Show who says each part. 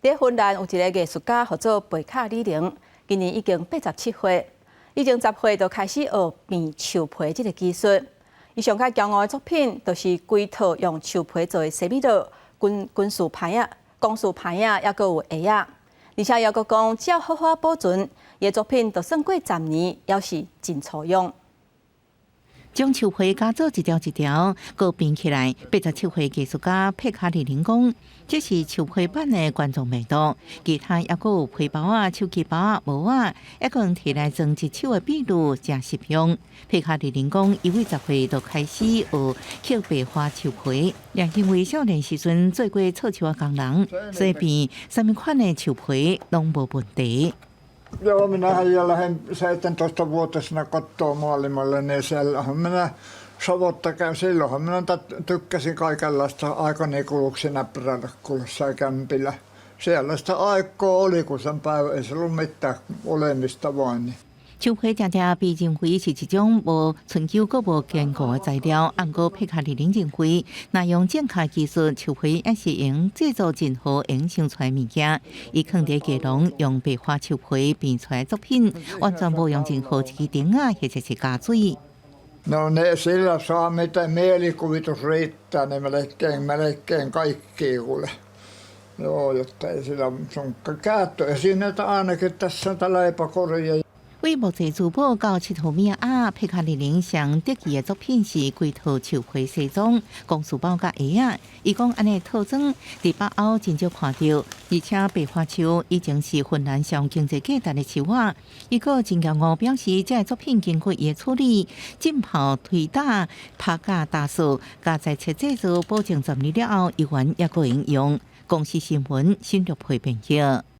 Speaker 1: 在芬兰有一个艺术家叫做贝卡李玲，今年已经87岁，已经10岁就开始学变树皮这个技术。伊上较骄傲的作品，就是规套用树皮做的西米露、军事牌啊、公事牌啊，还佫有鞋啊。而且还佫讲，只要好好保存，伊的作品就算过10年，也是真粗用。
Speaker 2: 将树皮加做一条一条，搁编起来。87岁艺术家佩卡里林讲，这是树皮版的观众味道。其他还佫有皮包啊、手机包啊、帽啊，还可能摕来装一手的笔录，真实用。佩卡里林讲，伊为10岁就开始学刻白花树皮，也因为少年时阵做过刺绣的工人，所以变什么款的树皮拢无问题。
Speaker 3: Joo, minähän jo lähdin 17-vuotiaana kotoa maailmalle, niin siellähän minä savotta käyn. Silloinhan minä tykkäsin kaikenlaista aikani kuluksi näppärälläkulussa ja kämpillä. Siellä sitä aikaa oli, kun sen päivä ei se ollut mitään olemista vain. Niin.
Speaker 2: 树皮常常被认为是一种无长久、阁无坚固的材料。按过佩卡里林认为，那用正确技术，树皮也是用制作任何用想出来物件。伊放伫架笼，用白花树皮变出来作品，完全无用任何一支钉啊，或者是加水。
Speaker 3: No ne sillä saa mitä mielikuvitus riittää, niin melkein kaikki kuule. Joo, jotta ei sillä sunkka käyttöä. Siinä ainakin tässä on leipäkoria.
Speaker 2: 为木质珠宝到7号名啊，佩卡里林上得意的作品是规套树皮西装、公事包甲鞋啊。伊讲安尼套装伫北欧真少看到，而且白花树已经是芬兰上经济价值的树啊。伊个真骄傲表示，这作品经过伊的处理、浸泡、推打、拍架、打扫，加在切制作，保证10年了后依然也可以用。公司新闻新竹配编辑。